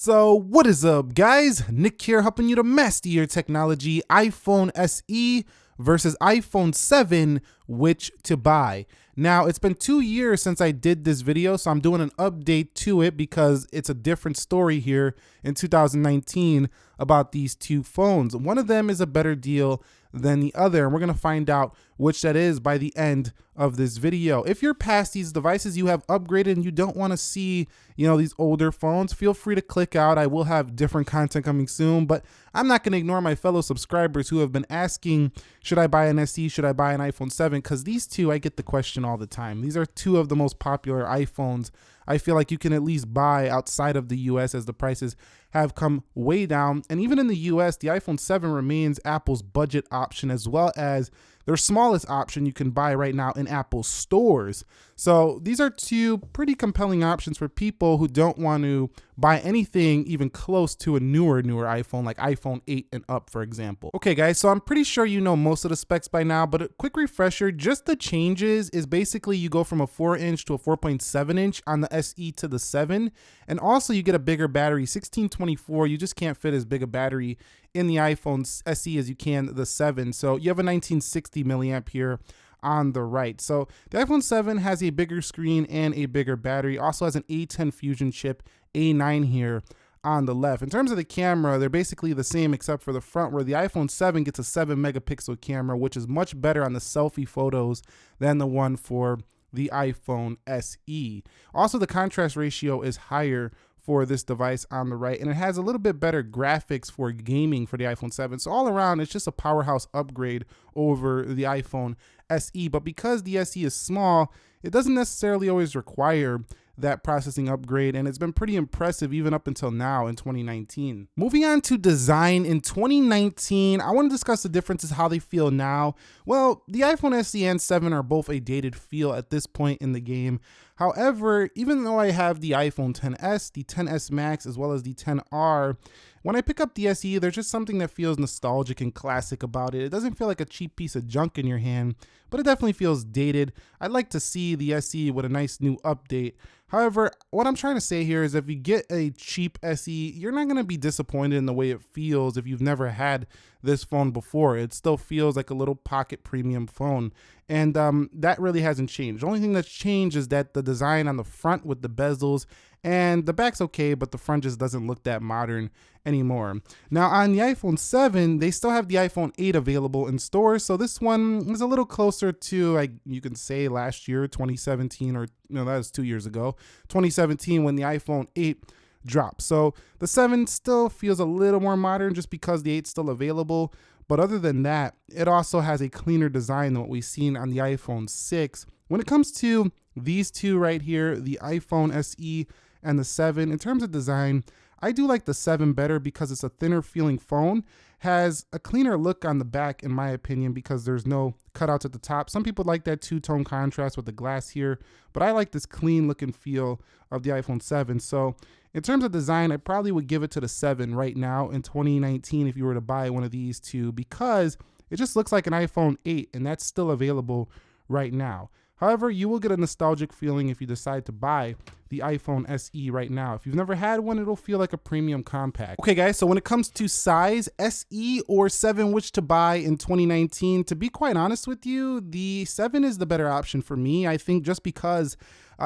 So what is up, guys? Nick here, helping you to master your technology. iPhone SE versus iPhone 7, which to buy. Now, it's been 2 years since I did this video, so I'm doing an update to it because it's a different story here in 2019 about these two phones. One of them is a better deal than the other, and we're going to find out which that is by the end of this video. If you're past these devices, you have upgraded and you don't want to see, these older phones, feel free to click out. I will have different content coming soon, but I'm not going to ignore my fellow subscribers who have been asking, should I buy an SE? Should I buy an iPhone 7? Because these two, I get the question all the time. These are two of the most popular iPhones I feel like you can at least buy outside of the US, as the prices have come way down. And even in the US, the iPhone 7 remains Apple's budget option, as well as their smallest option you can buy right now in Apple stores. So these are two pretty compelling options for people who don't want to buy anything even close to a newer iPhone, like iPhone 8 and up, for example. Okay, guys, so I'm pretty sure you know most of the specs by now, but a quick refresher, just the changes is basically you go from a 4-inch to a 4.7-inch on the SE to the 7, and also you get a bigger battery, 1624. You just can't fit as big a battery in the iPhone SE as you can the 7. So you have a 1960 milliamp here on the right. So the iPhone 7 has a bigger screen and a bigger battery. Also has an A10 Fusion chip, A9 here on the left. In terms of the camera, they're basically the same except for the front, where the iPhone 7 gets a 7 megapixel camera, which is much better on the selfie photos than the one for the iPhone SE. Also, the contrast ratio is higher for this device on the right, and it has a little bit better graphics for gaming for the iPhone 7. So all around, it's just a powerhouse upgrade over the iPhone SE. But because the SE is small, it doesn't necessarily always require that processing upgrade, and it's been pretty impressive even up until now in 2019. Moving on to design in 2019, I want to discuss the differences, how they feel now. Well, the iPhone SE and 7 are both a dated feel at this point in the game. However, even though I have the iPhone XS, the XS Max, as well as the XR, when I pick up the SE, there's just something that feels nostalgic and classic about it. It doesn't feel like a cheap piece of junk in your hand, but it definitely feels dated. I'd like to see the SE with a nice new update. However, what I'm trying to say here is if you get a cheap SE, you're not going to be disappointed in the way it feels if you've never had this phone before. It still feels like a little pocket premium phone. And that really hasn't changed. The only thing that's changed is that the design on the front with the bezels, and the back's okay, but the front just doesn't look that modern anymore. Now on the iPhone 7, they still have the iPhone 8 available in stores. So this one is a little closer to, like, you can say last year, 2017, or that was 2 years ago, 2017, when the iPhone 8 dropped. So the 7 still feels a little more modern just because the 8's still available. But other than that, it also has a cleaner design than what we've seen on the iPhone 6. When it comes to these two right here, the iPhone SE and the 7, in terms of design, I do like the 7 better because it's a thinner feeling phone, has a cleaner look on the back in my opinion because there's no cutouts at the top. Some people like that two-tone contrast with the glass here, but I like this clean look and feel of the iPhone 7. So in terms of design, I probably would give it to the 7 right now in 2019 if you were to buy one of these two, because it just looks like an iPhone 8, and that's still available right now. However, you will get a nostalgic feeling if you decide to buy the iPhone SE right now. If you've never had one, it'll feel like a premium compact. Okay, guys, so when it comes to size, SE or 7, which to buy in 2019, to be quite honest with you, the 7 is the better option for me. I think just because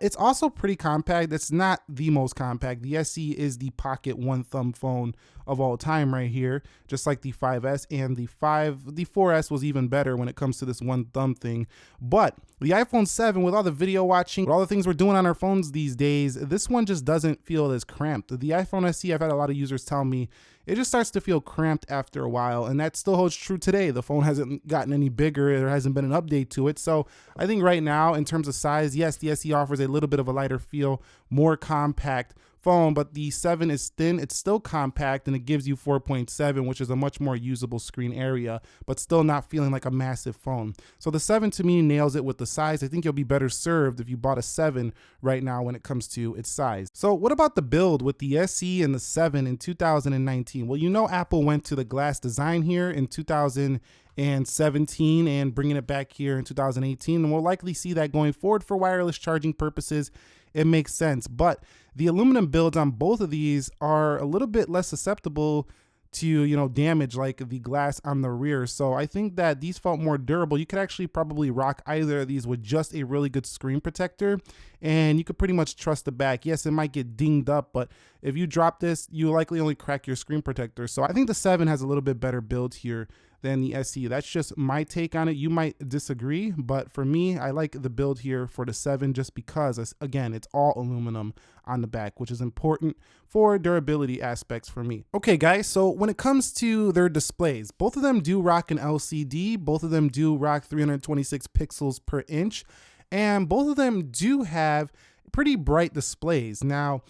it's also pretty compact. It's not the most compact. The SE is the pocket one thumb phone of all time right here, just like the 5S, and the 4S was even better when it comes to this one thumb thing. But the iPhone 7, with all the video watching, with all the things we're doing on our phones these days, this one just doesn't feel as cramped. The iPhone SE, I've had a lot of users tell me, it just starts to feel cramped after a while, and that still holds true today. The phone hasn't gotten any bigger. There hasn't been an update to it. So I think right now, in terms of size, yes, the SE offers a little bit of a lighter feel, more compact phone, but the 7 is thin. It's still compact, and it gives you 4.7, which is a much more usable screen area, but still not feeling like a massive phone. So the 7 to me nails it with the size. I think you'll be better served if you bought a 7 right now when it comes to its size. So what about the build with the SE and the 7 in 2019? Well, Apple went to the glass design here in 2017 and bringing it back here in 2018, and we'll likely see that going forward for wireless charging purposes. It makes sense, but the aluminum builds on both of these are a little bit less susceptible to, you know, damage like the glass on the rear. So I think that these felt more durable. You could actually probably rock either of these with just a really good screen protector, and you could pretty much trust the back. Yes, it might get dinged up, but if you drop this, you likely only crack your screen protector. So I think the 7 has a little bit better build here than the SE. That's just my take on it. You might disagree, but for me, I like the build here for the 7 just because, again, it's all aluminum on the back, which is important for durability aspects for me. Okay, guys, so when it comes to their displays, both of them do rock an LCD, both of them do rock 326 pixels per inch, and both of them do have pretty bright displays. Now,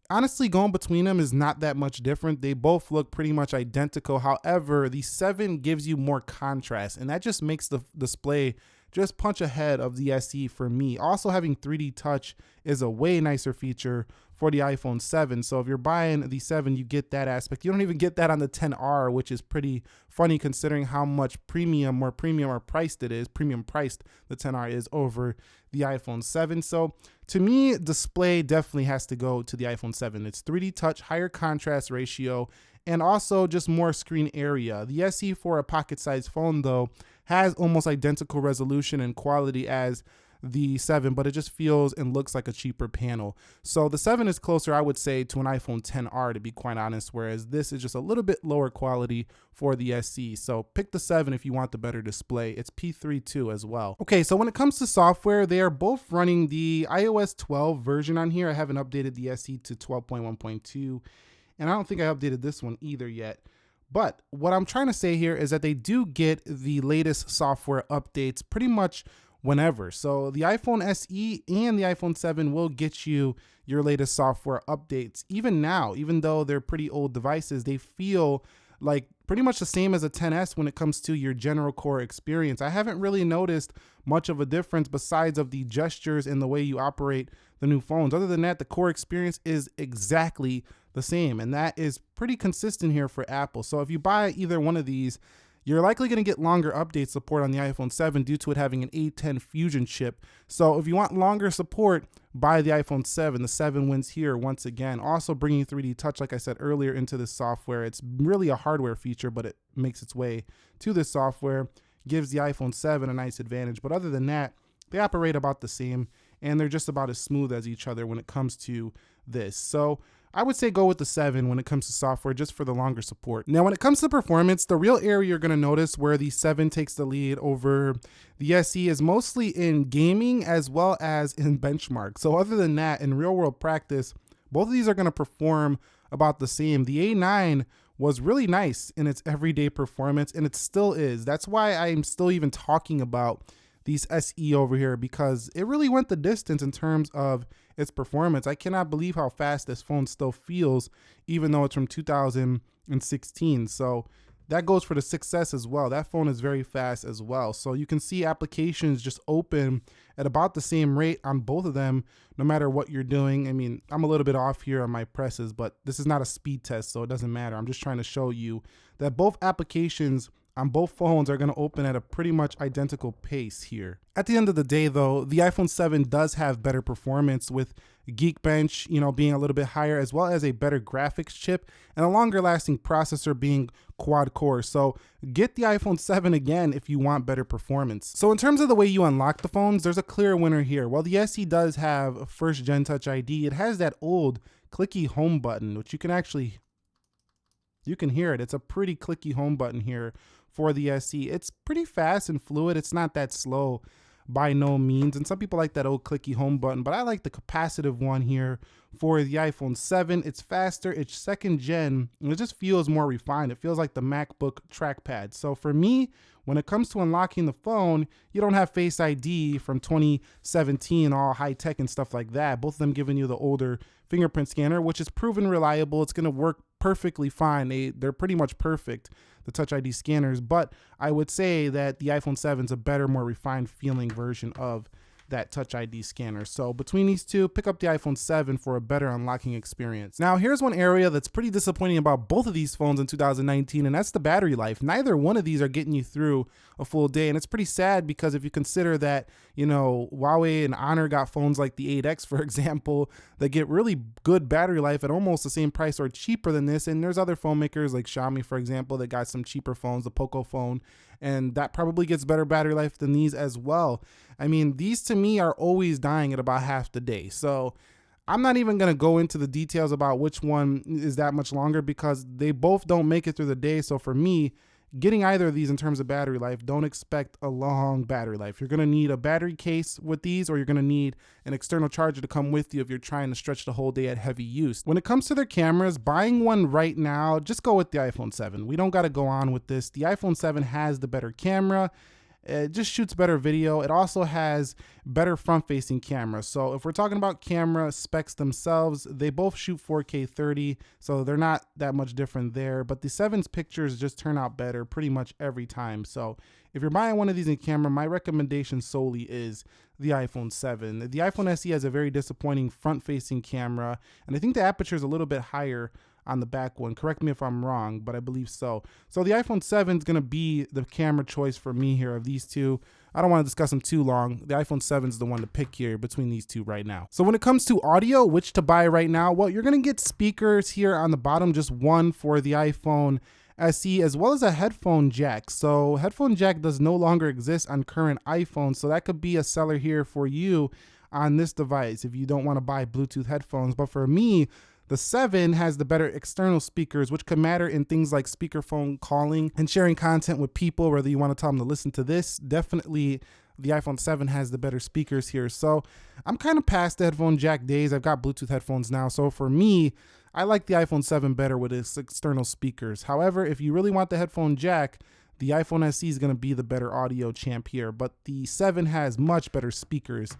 honestly, going between them is not that much different. They both look pretty much identical. However, the 7 gives you more contrast, and that just makes the display just punch ahead of the SE for me. Also, having 3D touch is a way nicer feature for the iPhone 7. So if you're buying the 7, you get that aspect. You don't even get that on the 10R, which is pretty funny considering how much premium or priced it is, premium priced the 10R is over the iPhone 7. So to me, display definitely has to go to the iPhone 7. It's 3D touch, higher contrast ratio, and also just more screen area. The SE, for a pocket-sized phone, though, has almost identical resolution and quality as the 7, but it just feels and looks like a cheaper panel. So the 7 is closer, I would say, to an iPhone 10R, to be quite honest, whereas this is just a little bit lower quality for the SE. So pick the 7 if you want the better display. It's P3 too as well. Okay, so when it comes to software, they are both running the iOS 12 version on here. I haven't updated the SE to 12.1.2, and I don't think I updated this one either yet. But what I'm trying to say here is that they do get the latest software updates pretty much whenever. So the iPhone SE and the iPhone 7 will get you your latest software updates. Even now, even though they're pretty old devices, they feel like pretty much the same as a 10S when it comes to your general core experience. I haven't really noticed much of a difference besides of the gestures and the way you operate the new phones. Other than that, the core experience is exactly the same, and that is pretty consistent here for Apple. So if you buy either one of these, you're likely going to get longer update support on the iPhone 7 due to it having an A10 Fusion chip. So if you want longer support, buy the iPhone 7. The 7 wins here once again. Also bringing 3D touch, like I said earlier, into this software. It's really a hardware feature, but it makes its way to this software, gives the iPhone 7 a nice advantage. But other than that, they operate about the same, and they're just about as smooth as each other when it comes to this. So I would say go with the 7 when it comes to software, just for the longer support. Now, when it comes to performance, the real area you're going to notice where the 7 takes the lead over the SE is mostly in gaming as well as in benchmark. So other than that, in real world practice, both of these are going to perform about the same. The A9 was really nice in its everyday performance, and it still is. That's why I'm still even talking about these SE over here, because it really went the distance in terms of its performance. I cannot believe how fast this phone still feels, even though it's from 2016. So that goes for the 6S as well. That phone is very fast as well. So you can see applications just open at about the same rate on both of them, no matter what you're doing. I mean, I'm a little bit off here on my presses, but this is not a speed test, so it doesn't matter. I'm just trying to show you that both applications on both phones are going to open at a pretty much identical pace here. At the end of the day, though, the iPhone 7 does have better performance, with Geekbench, being a little bit higher, as well as a better graphics chip and a longer lasting processor being quad core. So get the iPhone 7 again if you want better performance. So in terms of the way you unlock the phones, there's a clear winner here. While the SE does have first gen Touch ID, it has that old clicky home button, which you can hear it. It's a pretty clicky home button here for the SE. It's pretty fast and fluid. It's not that slow by no means. And some people like that old clicky home button, but I like the capacitive one here for the iPhone 7. It's faster, it's second gen, and it just feels more refined. It feels like the MacBook trackpad. So for me, when it comes to unlocking the phone, you don't have Face ID from 2017, all high tech and stuff like that. Both of them giving you the older fingerprint scanner, which is proven reliable. It's going to work perfectly fine. They're pretty much perfect, the Touch ID scanners, but I would say that the iPhone 7 is a better, more refined feeling version of that Touch ID scanner. So between these two, pick up the iPhone 7 for a better unlocking experience. Now, here's one area that's pretty disappointing about both of these phones in 2019, and that's the battery life. Neither one of these are getting you through a full day, and it's pretty sad because if you consider that, you know, Huawei and Honor got phones like the 8X, for example, that get really good battery life at almost the same price or cheaper than this, and there's other phone makers like Xiaomi, for example, that got some cheaper phones, the Poco phone, and that probably gets better battery life than these as well. I mean, these to me are always dying at about half the day. So I'm not even going to go into the details about which one is that much longer because they both don't make it through the day. So for me, getting either of these in terms of battery life, don't expect a long battery life. You're going to need a battery case with these, or you're going to need an external charger to come with you if you're trying to stretch the whole day at heavy use. When it comes to their cameras, buying one right now, just go with the iPhone 7. We don't got to go on with this. The iPhone 7 has the better camera. It just shoots better video. It also has better front-facing camera. So if we're talking about camera specs themselves, they both shoot 4K 30, so they're not that much different there. But the 7's pictures just turn out better pretty much every time. So if you're buying one of these in camera, my recommendation solely is the iPhone 7. The iPhone SE has a very disappointing front-facing camera, and I think the aperture is a little bit higher on the back one. Correct me if I'm wrong, but I believe so. So the iPhone 7 is going to be the camera choice for me here of these two. I don't want to discuss them too long. The iPhone 7 is the one to pick here between these two right now. So when it comes to audio, which to buy right now, well, you're going to get speakers here on the bottom, just one for the iPhone SE, as well as a headphone jack. So headphone jack does no longer exist on current iPhones, so that could be a seller here for you on this device if you don't want to buy Bluetooth headphones. But for me, the 7 has the better external speakers, which could matter in things like speakerphone calling and sharing content with people, whether you want to tell them to listen to this. Definitely the iPhone 7 has the better speakers here. So I'm kind of past the headphone jack days. I've got Bluetooth headphones now. So for me, I like the iPhone 7 better with its external speakers. However, if you really want the headphone jack, the iPhone SE is going to be the better audio champ here, but the 7 has much better speakers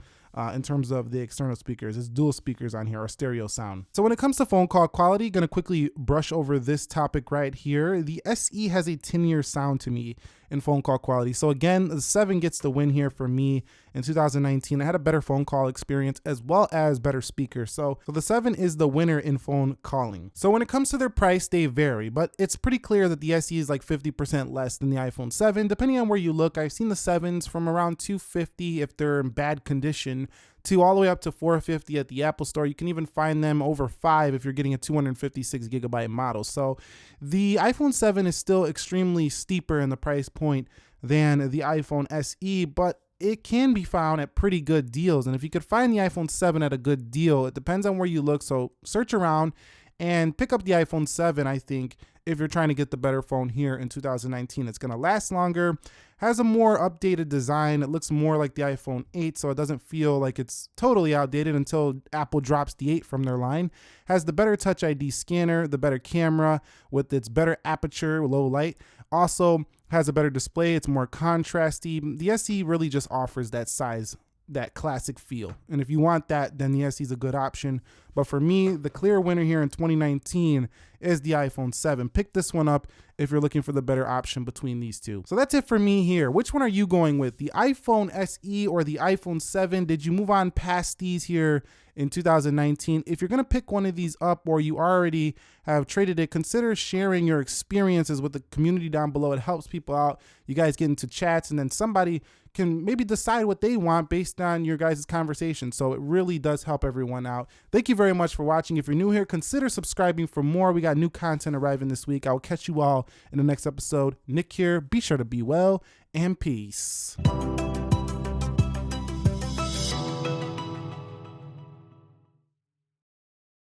in terms of the external speakers. It's dual speakers on here, or stereo sound. So when it comes to phone call quality, going to quickly brush over this topic right here. The SE has a tinnier sound to me in phone call quality. So again, the 7 gets the win here for me in 2019. I had a better phone call experience as well as better speakers. So the 7 is the winner in phone calling. So when it comes to their price, they vary, but it's pretty clear that the SE is like 50% less than the iPhone 7. Depending on where you look, I've seen the 7s from around $250 if they're in bad condition, to all the way up to $450 at the Apple Store. You can even find them over $5 if you're getting a 256 gigabyte model. So the iPhone 7 is still extremely steeper in the price point than the iPhone SE, but it can be found at pretty good deals. And if you could find the iPhone 7 at a good deal, it depends on where you look. So search around and pick up the iPhone 7, I think, if you're trying to get the better phone here in 2019. It's going to last longer, has a more updated design. It looks more like the iPhone 8, so it doesn't feel like it's totally outdated until Apple drops the 8 from their line. Has the better Touch ID scanner, the better camera with its better aperture, low light. Also has a better display. It's more contrasty. The SE really just offers that size, that classic feel. And if you want that, then the SE is a good option. But for me, the clear winner here in 2019 is the iPhone 7. Pick this one up if you're looking for the better option between these two. So that's it for me here. Which one are you going with? The iPhone SE or the iPhone 7? Did you move on past these here in 2019? If you're going to pick one of these up, or you already have traded it, consider sharing your experiences with the community down below. It helps people out. You guys get into chats, and then somebody can maybe decide what they want based on your guys' conversation. So it really does help everyone out. Thank you very much for watching. If you're new here, consider subscribing for more. We got new content arriving this week. I will catch you all in the next episode. Nick here. Be sure to be well, and peace.